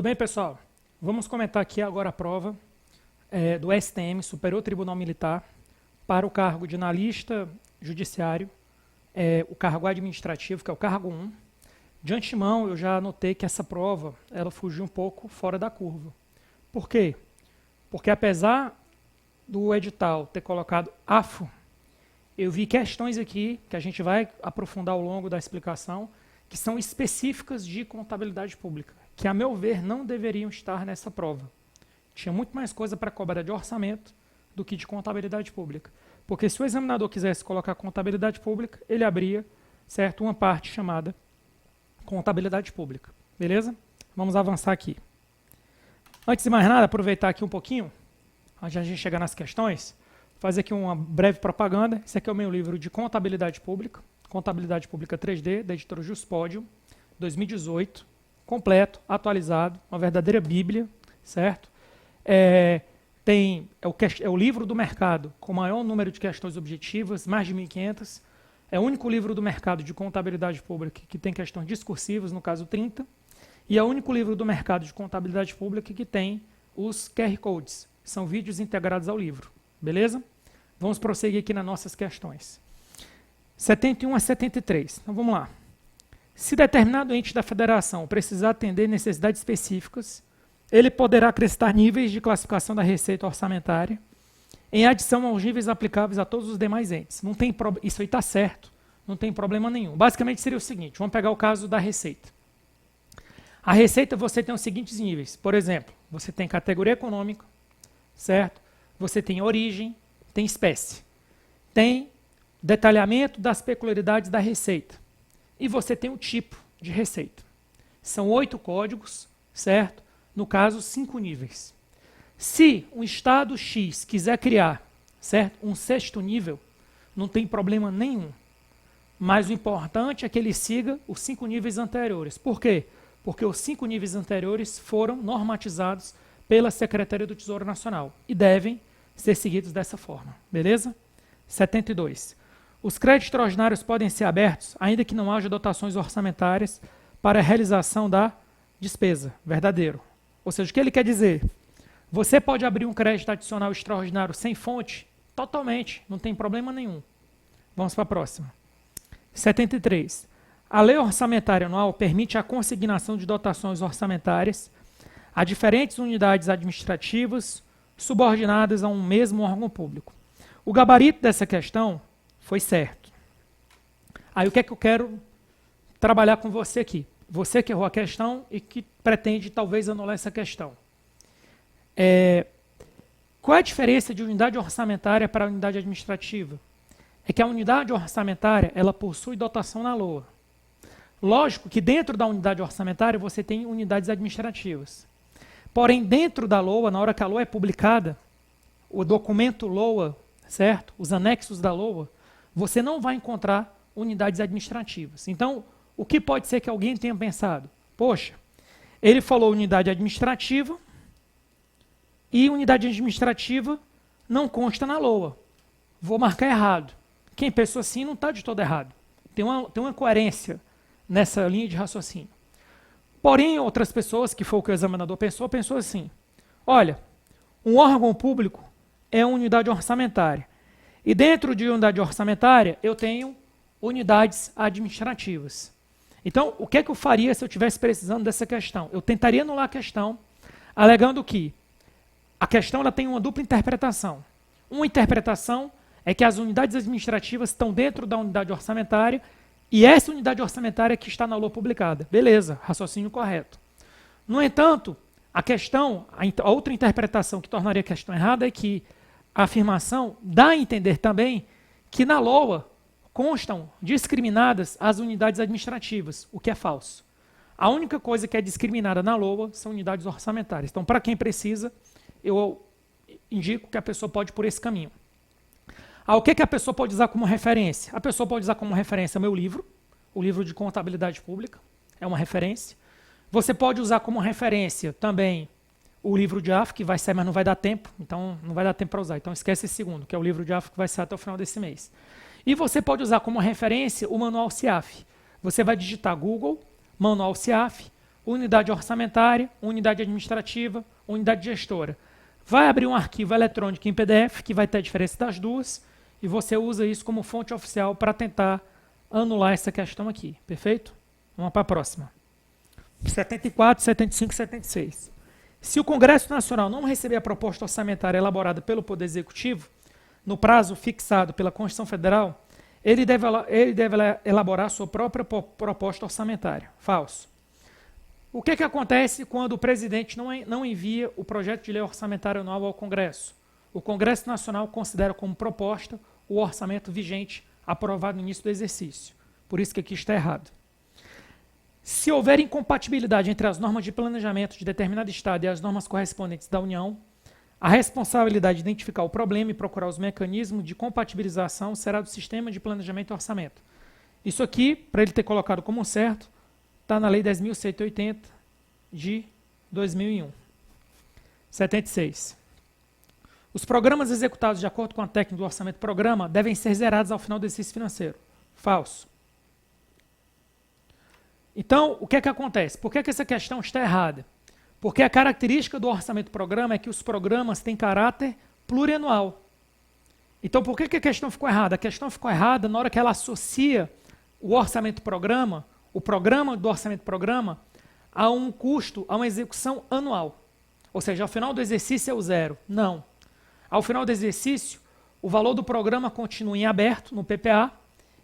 bem, pessoal? Vamos comentar aqui agora a prova do STM, Superior Tribunal Militar, para o cargo de analista judiciário, o cargo administrativo, que é o cargo 1. De antemão, eu já notei que essa prova ela fugiu um pouco fora da curva. Por quê? Porque apesar do edital ter colocado AFO, eu vi questões aqui, que a gente vai aprofundar ao longo da explicação, que são específicas de contabilidade pública, que, a meu ver, não deveriam estar nessa prova. Tinha muito mais coisa para cobrar de orçamento do que de contabilidade pública. Porque se o examinador quisesse colocar contabilidade pública, ele abria, certo, uma parte chamada contabilidade pública. Beleza? Vamos avançar aqui. Antes de mais nada, aproveitar aqui um pouquinho, antes de a gente chegar nas questões, fazer aqui uma breve propaganda. Esse aqui é o meu livro de Contabilidade Pública 3D, da editora Juspódio, 2018, completo, atualizado, uma verdadeira bíblia, certo? É o livro do mercado com o maior número de questões objetivas, mais de 1.500. É o único livro do mercado de contabilidade pública que tem questões discursivas, no caso 30, e é o único livro do mercado de contabilidade pública que tem os QR Codes, são vídeos integrados ao livro, beleza? Vamos prosseguir aqui nas nossas questões. 71 a 73, então vamos lá. Se determinado ente da federação precisar atender necessidades específicas, ele poderá acrescentar níveis de classificação da receita orçamentária em adição aos níveis aplicáveis a todos os demais entes. Não tem isso aí está certo, não tem problema nenhum. Basicamente seria o seguinte, vamos pegar o caso da receita. A receita você tem os seguintes níveis. Por exemplo, você tem categoria econômica, certo? Você tem origem, tem espécie. Tem detalhamento das peculiaridades da receita. E você tem o tipo de receita. São 8 códigos, certo? No caso, 5 níveis. Se um estado X quiser criar, certo, um 6º nível, não tem problema nenhum. Mas o importante é que ele siga os 5 níveis anteriores. Por quê? Porque os 5 níveis anteriores foram normatizados pela Secretaria do Tesouro Nacional e devem ser seguidos dessa forma. Beleza? 72. Os créditos extraordinários podem ser abertos, ainda que não haja dotações orçamentárias para a realização da despesa. Verdadeiro. Ou seja, o que ele quer dizer? Você pode abrir um crédito adicional extraordinário sem fonte? Totalmente, não tem problema nenhum. Vamos para a próxima. 73. A lei orçamentária anual permite a consignação de dotações orçamentárias a diferentes unidades administrativas subordinadas a um mesmo órgão público. O gabarito dessa questão foi certo. Aí o que é que eu quero trabalhar com você aqui? Você que errou a questão e que pretende talvez anular essa questão. Qual é a diferença de unidade orçamentária para a unidade administrativa? É que a unidade orçamentária ela possui dotação na LOA. Lógico que dentro da unidade orçamentária você tem unidades administrativas. Porém, dentro da LOA, na hora que a LOA é publicada, o documento LOA, certo? Os anexos da LOA, você não vai encontrar unidades administrativas. Então, o que pode ser que alguém tenha pensado? Poxa, ele falou unidade administrativa e unidade administrativa não consta na LOA. Vou marcar errado. Quem pensou assim não está de todo errado. Tem uma coerência nessa linha de raciocínio. Porém, outras pessoas, que foi o que o examinador pensou assim, olha, um órgão público é uma unidade orçamentária. E dentro de unidade orçamentária, eu tenho unidades administrativas. Então, o que é que eu faria se eu estivesse precisando dessa questão? Eu tentaria anular a questão, alegando que a questão ela tem uma dupla interpretação. Uma interpretação é que as unidades administrativas estão dentro da unidade orçamentária e essa unidade orçamentária que está na LOA publicada. Beleza, raciocínio correto. No entanto, a outra interpretação que tornaria a questão errada é que a afirmação dá a entender também que na LOA constam discriminadas as unidades administrativas, o que é falso. A única coisa que é discriminada na LOA são unidades orçamentárias. Então, para quem precisa, eu indico que a pessoa pode ir por esse caminho. O que a pessoa pode usar como referência? A pessoa pode usar como referência o meu livro, o livro de contabilidade pública, é uma referência. Você pode usar como referência também o livro de AFO, que vai sair, mas não vai dar tempo, então não vai dar tempo para usar. Então esquece esse segundo, que é o livro de AFO que vai sair até o final desse mês. E você pode usar como referência o manual CIAF. Você vai digitar Google, manual CIAF, unidade orçamentária, unidade administrativa, unidade gestora. Vai abrir um arquivo eletrônico em PDF, que vai ter a diferença das duas, e você usa isso como fonte oficial para tentar anular essa questão aqui, perfeito? Vamos para a próxima. 74, 75 e 76. Se o Congresso Nacional não receber a proposta orçamentária elaborada pelo Poder Executivo, no prazo fixado pela Constituição Federal, ele deve elaborar sua própria proposta orçamentária. Falso. O que acontece quando o presidente não envia o projeto de lei orçamentária anual ao Congresso? O Congresso Nacional considera como proposta o orçamento vigente aprovado no início do exercício. Por isso que aqui está errado. Se houver incompatibilidade entre as normas de planejamento de determinado Estado e as normas correspondentes da União, a responsabilidade de identificar o problema e procurar os mecanismos de compatibilização será do Sistema de Planejamento e Orçamento. Isso aqui, para ele ter colocado como certo, está na Lei 10.180 de 2001. 76. Os programas executados de acordo com a técnica do orçamento-programa devem ser zerados ao final do exercício financeiro. Falso. Então, o que acontece? Por que essa questão está errada? Porque a característica do orçamento-programa é que os programas têm caráter plurianual. Então, por que a questão ficou errada? A questão ficou errada na hora que ela associa o orçamento-programa, o programa do orçamento-programa, a um custo, a uma execução anual. Ou seja, ao final do exercício é o zero. Não. Ao final do exercício, o valor do programa continua em aberto, no PPA,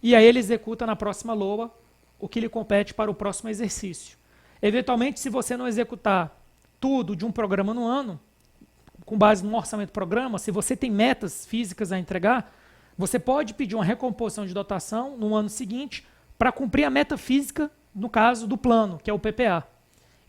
e aí ele executa na próxima LOA o que lhe compete para o próximo exercício. Eventualmente, se você não executar tudo de um programa no ano, com base no orçamento-programa, se você tem metas físicas a entregar, você pode pedir uma recomposição de dotação no ano seguinte para cumprir a meta física, no caso do plano, que é o PPA.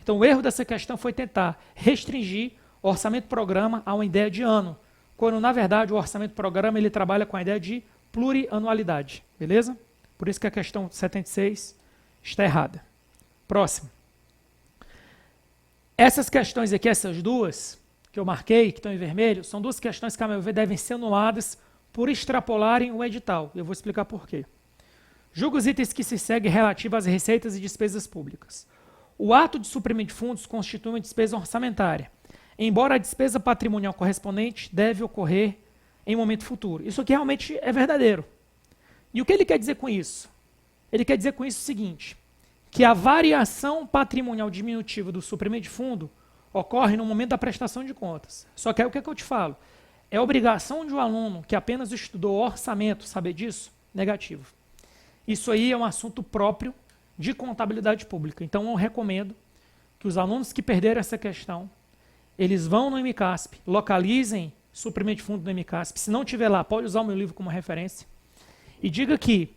Então, o erro dessa questão foi tentar restringir o orçamento-programa a uma ideia de ano, quando, na verdade, o orçamento-programa ele trabalha com a ideia de plurianualidade. Beleza? Por isso que a questão 76 está errada. Próximo. Essas questões aqui, essas duas, que eu marquei, que estão em vermelho, são duas questões que, a meu ver, devem ser anuladas por extrapolarem o edital. Eu vou explicar por quê. Julga os itens que se seguem relativos às receitas e despesas públicas. O ato de suprimento de fundos constitui uma despesa orçamentária, embora a despesa patrimonial correspondente deve ocorrer em momento futuro. Isso aqui realmente é verdadeiro. E o que ele quer dizer com isso? Ele quer dizer com isso o seguinte, que a variação patrimonial diminutiva do suprimento de fundo ocorre no momento da prestação de contas. Só que aí o que eu te falo? É obrigação de um aluno que apenas estudou orçamento saber disso? Negativo. Isso aí é um assunto próprio de contabilidade pública. Então eu recomendo que os alunos que perderam essa questão, eles vão no MCASP, localizem suprimento de fundo no MCASP. Se não tiver lá, pode usar o meu livro como referência. E diga que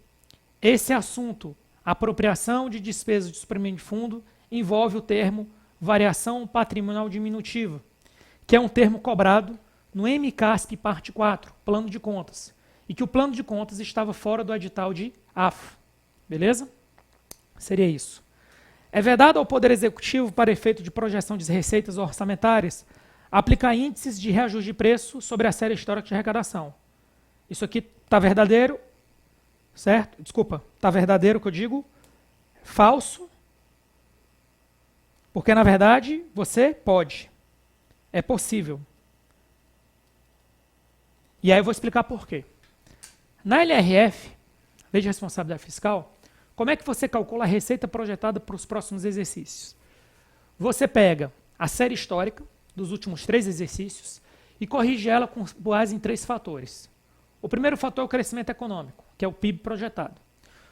esse assunto, apropriação de despesas de suprimento de fundo, envolve o termo variação patrimonial diminutiva, que é um termo cobrado no MCASP parte 4, plano de contas, e que o plano de contas estava fora do edital de AFO. Beleza? Seria isso. É vedado ao Poder Executivo, para efeito de projeção de receitas orçamentárias, aplicar índices de reajuste de preço sobre a série histórica de arrecadação. Isso aqui está verdadeiro, certo? Desculpa, está verdadeiro que eu digo, falso, porque na verdade você pode, é possível. E aí eu vou explicar por quê. Na LRF, Lei de Responsabilidade Fiscal, como é que você calcula a receita projetada para os próximos exercícios? Você pega a série histórica dos últimos 3 exercícios e corrige ela com base em 3 fatores. O primeiro fator é o crescimento econômico, que é o PIB projetado.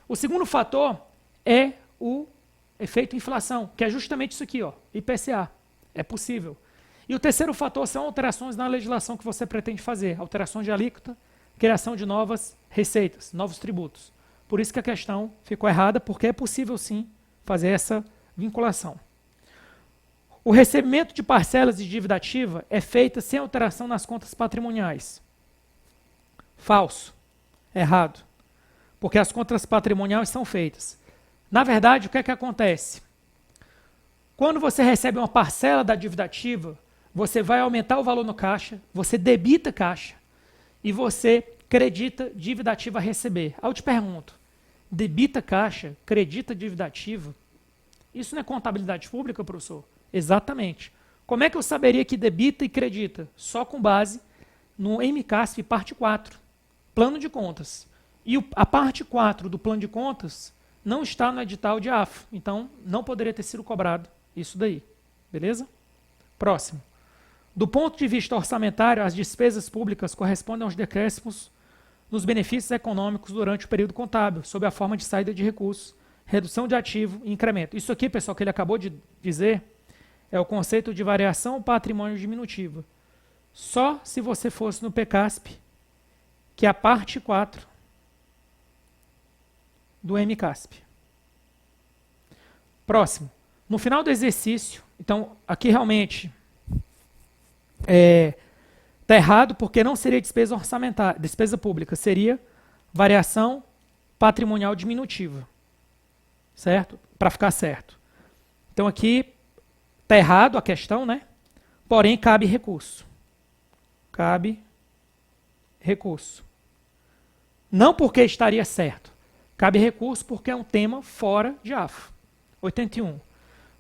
O segundo fator é o efeito inflação, que é justamente isso aqui, ó, IPCA. É possível. E o terceiro fator são alterações na legislação que você pretende fazer, alterações de alíquota, criação de novas receitas, novos tributos. Por isso que a questão ficou errada, porque é possível sim fazer essa vinculação. O recebimento de parcelas de dívida ativa é feito sem alteração nas contas patrimoniais. Falso. Errado. Porque as contas patrimoniais são feitas. Na verdade, o que é que acontece? Quando você recebe uma parcela da dívida ativa, você vai aumentar o valor no caixa, você debita caixa e você credita dívida ativa a receber. Aí eu te pergunto, debita caixa, credita dívida ativa, Isso não é contabilidade pública, professor? Exatamente. Como é que eu saberia que debita e credita? Só com base no MCASP parte 4, plano de contas. E a parte 4 do plano de contas não está no edital de AFO, então não poderia ter sido cobrado isso daí. Beleza? Próximo. Do ponto de vista orçamentário, as despesas públicas correspondem aos decréscimos nos benefícios econômicos durante o período contábil, sob a forma de saída de recursos, redução de ativo e incremento. Isso aqui, pessoal, que ele acabou de dizer, é o conceito de variação patrimônio diminutiva. Só se você fosse no PCASP, que é a parte 4 do MCASP. Próximo. No final do exercício, então, aqui realmente está errado, porque não seria despesa orçamentária, despesa pública, seria variação patrimonial diminutiva. Certo? Para ficar certo. Então aqui está errado a questão, né? Porém, cabe recurso. Cabe recurso. Não porque estaria certo. Cabe recurso porque é um tema fora de AFO. 81.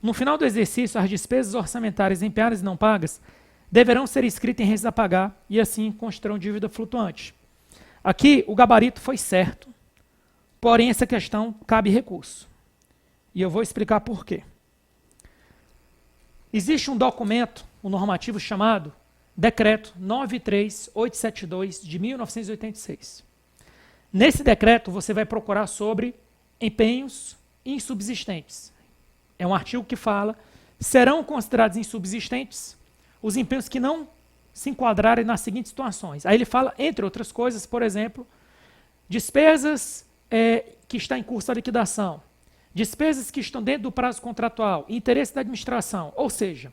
No final do exercício, as despesas orçamentárias empenhadas e não pagas deverão ser inscritas em restos a pagar e assim constarão dívida flutuante. Aqui o gabarito foi certo, porém essa questão cabe recurso. E eu vou explicar por quê. Existe um documento, um normativo chamado Decreto 93872 de 1986. Nesse decreto você vai procurar sobre empenhos insubsistentes. É um artigo que fala: serão considerados insubsistentes os empenhos que não se enquadrarem nas seguintes situações. Aí ele fala, entre outras coisas, por exemplo, despesas que está em curso da liquidação, despesas que estão dentro do prazo contratual, interesse da administração. Ou seja,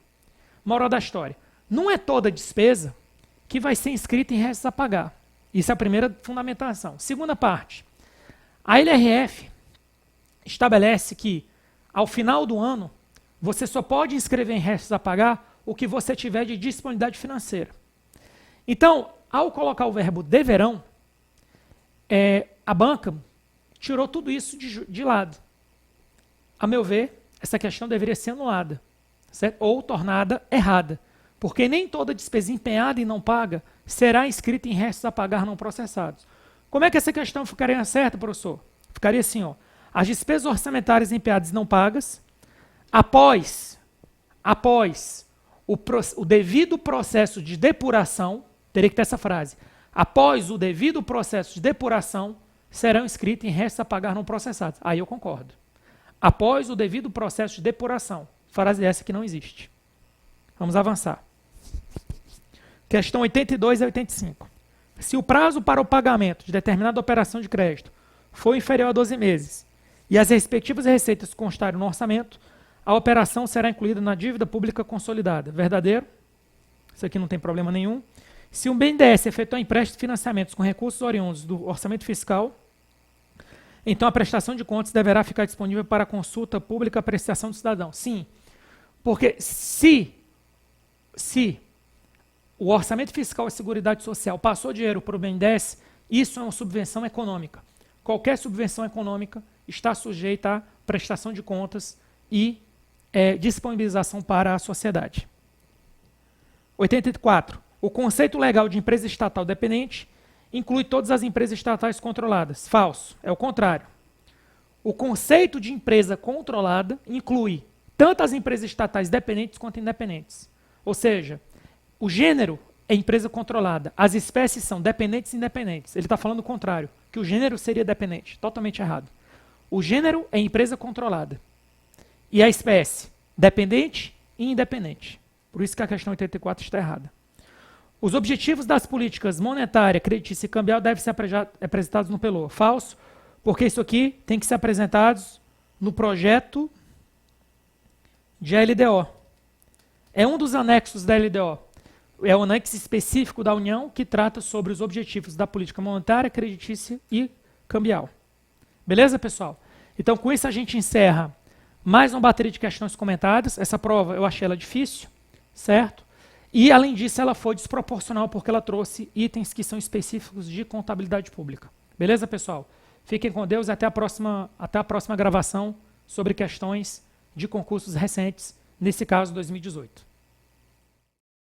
moral da história, não é toda despesa que vai ser inscrita em restos a pagar. Isso é a primeira fundamentação. Segunda parte, a LRF estabelece que, ao final do ano, você só pode inscrever em restos a pagar o que você tiver de disponibilidade financeira. Então, ao colocar o verbo deverão, a banca tirou tudo isso de lado. A meu ver, essa questão deveria ser anulada, certo? Ou tornada errada, porque nem toda despesa empenhada e não paga será inscrita em restos a pagar não processados. Como é que essa questão ficaria certa, professor? Ficaria assim, ó: as despesas orçamentárias empenhadas e não pagas, após o devido processo de depuração, teria que ter essa frase, após o devido processo de depuração, serão inscritos em restos a pagar não processados. Aí eu concordo. Após o devido processo de depuração. Frase essa que não existe. Vamos avançar. Questão 82 a 85. Se o prazo para o pagamento de determinada operação de crédito for inferior a 12 meses e as respectivas receitas constarem no orçamento, a operação será incluída na dívida pública consolidada. Verdadeiro? Isso aqui não tem problema nenhum. Se um BNDES efetuar empréstimos e financiamentos com recursos oriundos do orçamento fiscal, então a prestação de contas deverá ficar disponível para consulta pública, apreciação do cidadão. Sim, porque se o orçamento fiscal e a Seguridade Social passou dinheiro para o BNDES, isso é uma subvenção econômica. Qualquer subvenção econômica está sujeita à prestação de contas e disponibilização para a sociedade. 84. O conceito legal de empresa estatal dependente inclui todas as empresas estatais controladas. Falso. É o contrário. O conceito de empresa controlada inclui tanto as empresas estatais dependentes quanto independentes. Ou seja, o gênero é empresa controlada. As espécies são dependentes e independentes. Ele está falando o contrário, que o gênero seria dependente. Totalmente errado. O gênero é empresa controlada. E a espécie, dependente e independente. Por isso que a questão 84 está errada. Os objetivos das políticas monetária, creditícia e cambial devem ser apresentados no PELOR. Falso, porque isso aqui tem que ser apresentados no projeto de LDO. É um dos anexos da LDO. É o anexo específico da União que trata sobre os objetivos da política monetária, creditícia e cambial. Beleza, pessoal? Então, com isso a gente encerra mais uma bateria de questões comentadas. Essa prova eu achei ela difícil, certo? E, além disso, ela foi desproporcional porque ela trouxe itens que são específicos de contabilidade pública. Beleza, pessoal? Fiquem com Deus e até a próxima gravação sobre questões de concursos recentes, nesse caso 2018.